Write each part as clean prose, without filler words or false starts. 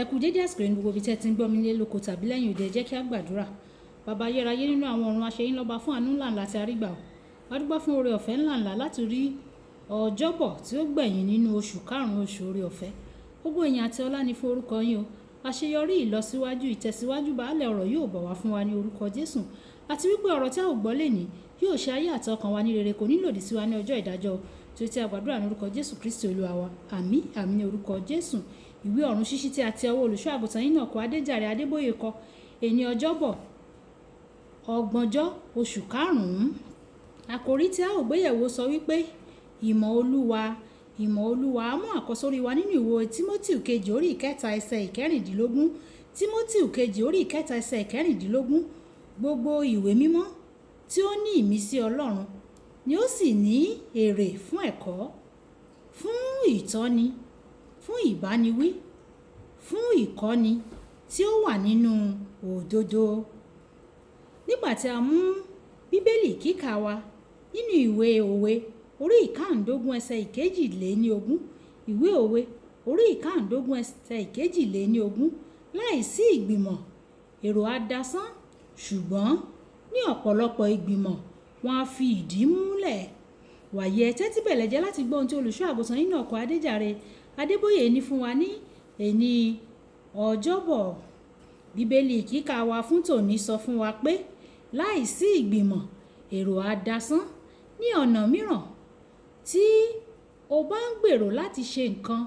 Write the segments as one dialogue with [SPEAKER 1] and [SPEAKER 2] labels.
[SPEAKER 1] Ẹ kú dédé àsìkò ní gbogbo ibi tẹ́ ti ń gbọ́ mi nílé lóko tàbí lẹ́yìn òde, ẹ jẹ́ kí a gbàdúrà. Bàbá ayérayé nínú àwọn ọ̀run, a ṣe yín lọ́ba fún àánú ńláńlá tí a rí gbà. A dúpẹ́ fún oore ọ̀fẹ́ ńláńlá láti rí ọjọ́bọ̀ tí ó gbẹ̀yìn nínú oṣù karùn-ún, oṣù oore ọ̀fẹ́. Gbogbo ìyìn àti ọlá ni fún orúkọ yín o. Àṣeyọrí, ìlọsíwájú, ìtẹ̀síwájú baálẹ̀ ọ̀rọ̀ yóò bọ̀ wá fún wa ní orúkọ Jésù. Àti wípé ọ̀rọ̀ tí a ò gbọ́ lénìí yóò ṣe ayé àti ọkàn wa ní rere, kò ní lòdì sí wa ní ọjọ́ ìdájọ́. Tí a gbàdúrà ní orúkọ Jésù Kristi Olúwa wa. Àmín, àmín ní orúkọ Jésù. Ìwé ọ̀run ṣíṣí tí a ti ọwọ́ olùṣọ́ àgùntàn Enoch Adéjàre Adébóyè kọ, èní ọjọ́bọ̀ ọgbọ̀njọ́ oṣù karùn-ún. Àkòrí tí a ò gbéyẹ̀wò sọ wípé ìmọ̀ Olúwa, ìmọ̀ Olúwa. A mú àkọ́sórí wa nínú ìwé Tímótíù kejì orí ìkẹta ẹsẹ̀ ìkẹrìndínlógún. Tímótíù kejì orí ìkẹta ẹsẹ̀ ìkẹrìndínlógún. Gbogbo ìwé mímọ́ tí ó ní ìmísí Ọlọ́run ni ó sì ní èrè fún ẹ̀kọ́, fún ìtọ́ni, fún ìbániwí, fún ìkọ́ni tí ó wà nínú òdodo. Nígbà tí a mú Bíbélì kíkà wa nínú ìwé Òwe orí ìkáǹdógún ẹsẹ̀ ìkejìléníogún, ìwé Òwe orí ìkáǹdógún ẹsẹ̀ ìkejìléníogún, láìsí ìgbìmọ̀ èrò á dasán, ṣùgbọ́n ní ọ̀pọ̀lọpọ̀ ìgbìmọ̀ wọn á fi ìdí múlẹ̀. Wàyí ẹ tẹ́tí bẹ̀lẹ̀ jẹ́ láti gbọ́ ohun tí olùṣọ́ àgùntàn Enoch Adéjàre Adébóyè ní fún wa ní èní ọjọ́bọ̀. Bíbélì kíkà wa fún tòní sọ fún wa pé láìsí ìgbìmọ̀ èrò á dasán. Ní ọ̀nà mìíràn, tí o bá ń gbèrò láti ṣe nǹkan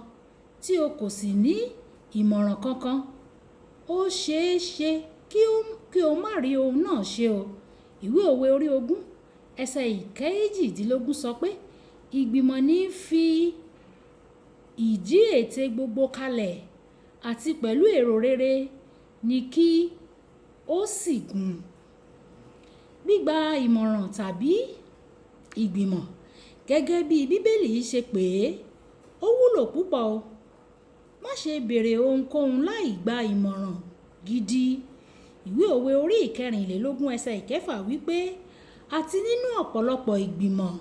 [SPEAKER 1] tí o kò sì ní ìmọ̀ràn kankan, ó ṣeé ṣe kí o má rí ohun náà ṣe o. Ìwé Òwe orí ogún ẹsẹ̀ ìkejìdínlógún sọ pé ìgbìmọ̀ ní fi ìdí ète gbogbo kalẹ̀, àti pẹ̀lú èrò rere ni kí ó sì gùn. Gbígba ìmọ̀ràn tàbí ìgbìmọ̀ gẹ́gẹ́ bí Bíbélì ṣe pè é, ó wúlò púpọ̀ o. Má ṣe béèrè ohunkóhun láì gba ìmọ̀ràn gidi. Ìwé Òwe orí ìkẹrìnlélógún ẹsẹ̀ ìkẹfà wípé àti nínú ọ̀pọ̀lọpọ̀ ìgbìmọ̀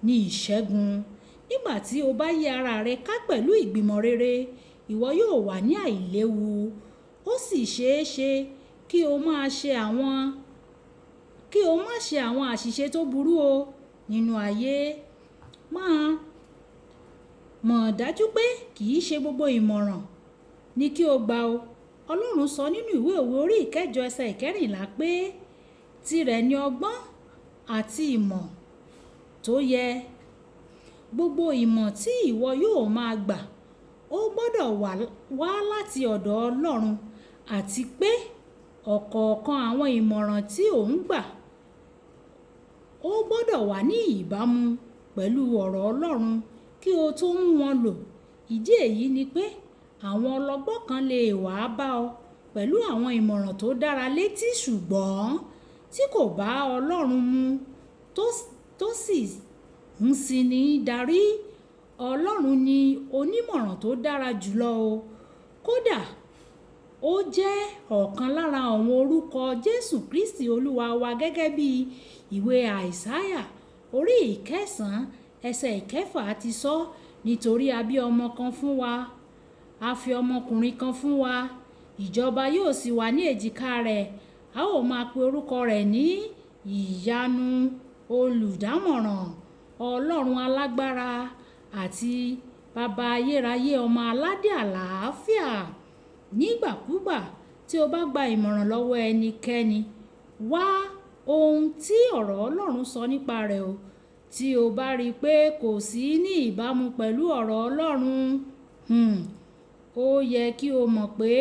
[SPEAKER 1] ni ìṣẹ́gun. Nígbà tí o bá yí ara rẹ ká pẹ̀lú ìgbìmọ̀ rere, ìwọ yóò wà ní àìléwu. Ó sì ṣeé ṣe kí o má ṣe àwọn àṣìṣe tó burú o nínú ayé. Máa mọ̀ dájú pé kì í ṣe gbogbo ìmọ̀ràn ni kí o gbà o. Ọlọ́run sọ nínú ìwé Òwe orí ìkẹjọ ẹsẹ̀ ìkẹrìnlá pé tirẹ̀ ni ọgbọ́n àti ìmọ̀ tó yẹ. Gbogbo ìmọ̀ tí ìwọ yóò máa gbà ó gbọ́dọ̀ wá láti ọ̀dọ̀ Ọlọ́run, àti pé ọ̀kọ̀ọ̀kan àwọn ìmọ̀ràn tí ò ń gbà ó gbọ́dọ̀ wà ní ìbámu pẹ̀lú ọ̀rọ̀ Ọlọ́run kí o tó mú wọn lò. Ìdí èyí ni pé àwọn ọlọ́gbọ́n kan lè wá bá ọ pẹ̀lú àwọn ìmọ̀ràn tó dára létí, ṣùgbọ́n tí kò bá Ọlọ́run mu tó sì ń sin ní darí. Ọlọ́run ni onímọ̀ràn tó dára jùlọ o. Kódà ó jẹ́ ọ̀kan lára àwọn orúkọ Jésù Kristi Olúwa wa, gẹ́gẹ́ bí ìwé Àìsáyà orí ìkẹsàn-án ẹsẹ̀ ìkẹfà ti sọ. Nítorí a bí ọmọ kan fún wa, a fi ọmọkùnrin kan fún wa, ìjọba yóò sì wà ní èjìká rẹ̀. A ó máa pe orúkọ rẹ̀ ní Ìyanu, Olùdámọ̀ràn, Ọlọ́run alágbára, àti Baba ayérayé, ọmọ aládé àlàáfíà. Nígbàkúgbà tí o bá gba ìmọ̀ràn lọ́wọ́ ẹnikẹ́ni, wá ohun tí ọ̀rọ̀ Ọlọ́run sọ nípa rẹ̀ o. Tí o bá rí i pé kò sí ní ìbámu pẹ̀lú ọ̀rọ̀ Ọlọ́run, ó yẹ kí o mọ̀ pé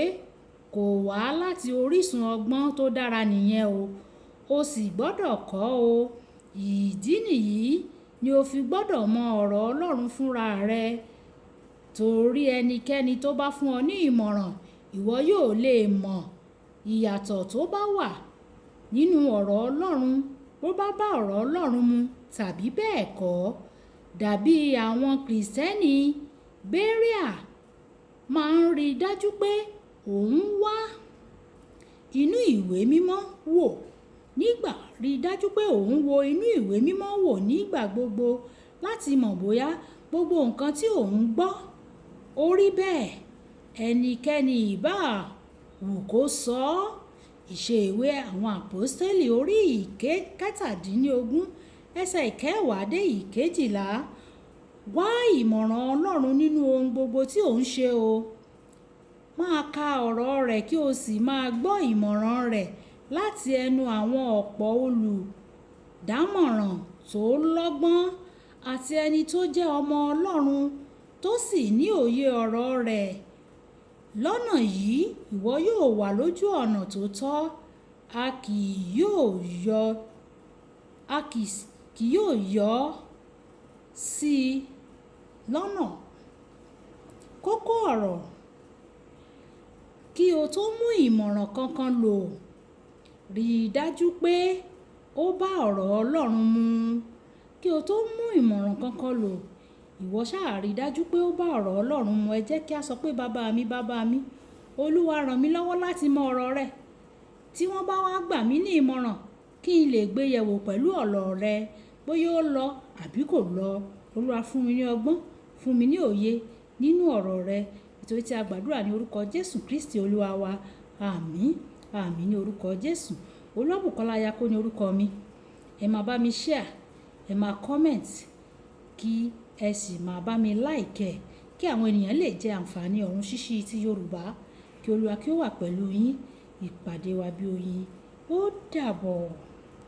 [SPEAKER 1] kò wá láti orísun ọgbọ́n tó dára nìyẹn o. O sì gbọ́dọ̀ kọ́ o. Ìdí nìyí ni o fi gbọ́dọ̀ mọ ọ̀rọ̀ Ọlọ́run fúnra rẹ. Torí ẹnikẹ́ni tó bá fún ọ ní ìmọ̀ràn, ìwọ yóò lè mọ ìyàtọ̀ tó bá wà nínú ọ̀rọ̀ Ọlọ́run, bó bá bá ọ̀rọ̀ Ọlọ́run mu tàbí bẹ́ẹ̀ kọ́. Dàbí àwọn Kìrìsìtẹ́nì Béríà máa ń rí dájú pé òun wá inú ìwé mímọ́ wò inú ìwé mímọ́ wò nígbà gbogbo láti mọ̀ bóyá gbogbo nǹkan tí òun gbọ́ ó rí bẹ́ẹ̀. ẹnikẹ́ni ìbá wù kó sọ ọ́. Ìṣe ìwé àwọn àpọ́stélì orí kẹtàdínlógún ẹsẹ̀ ìkẹwàá dé ìkejìlá. Wá ìmọ̀ràn Ọlọ́run nínú ohun gbogbo tí ò ń ṣe o. Máa ka ọ̀rọ̀ rẹ̀ kí o sì máa gbọ́ ìmọ̀ràn rẹ̀ láti ẹnu àwọn ọ̀pọ̀ olùdámọ̀ràn tó lọ́gbọ́n àti ẹni tó jẹ́ ọmọ Ọlọ́run tó sì ní òye ọ̀rọ̀ rẹ̀. Lọ́nà yìí ìwọ yóò wà lójú ọ̀nà tó tọ́, a kì yóò yọ sí i lọ́nà. Kókó ọ̀rọ̀: kí o tó mú ìmọ̀ràn kankan lò, rí i dájú pé ó bá ọ̀rọ̀ Ọlọ́run mu. Kí o tó mú ìmọ̀ràn kankan lò, ìwọ ṣáà rí i dájú pé ó bá ọ̀rọ̀ Ọlọ́run mu. Ẹ jẹ́ kí a sọ pé bàbá mi, Olúwa ràn mí lọ́wọ́ láti mọ ọ̀rọ̀ rẹ. Tí wọ́n bá wá gbà mí ní ìmọ̀ràn, kí n lè gbé yẹ̀wò pẹ̀lú ọ̀rọ̀ rẹ bóyá ó lọ àbí kò lọ. Olúwa fún mi ní ọgbọ́n, fún mi ní òye nínú ọ̀rọ̀ rẹ. Nítorí tí a gbàdúrà ní orúkọ Jésù Kristi Olúwa wa. Àmín, àmín ní orúkọ Jésù. Olúwabùkọ́lá Ayako ní orúkọ mi. Ẹ máa bá mi share, ẹ máa comment, kí ẹ sì máa bá mi like kí àwọn ènìyàn lè jẹ àǹfààní ọ̀run ṣíṣí ti Yorùbá. Kí Olúwa kí ó wà pẹ̀lú yín. Ìpàdé wa bí oyin. Ó dàbọ̀.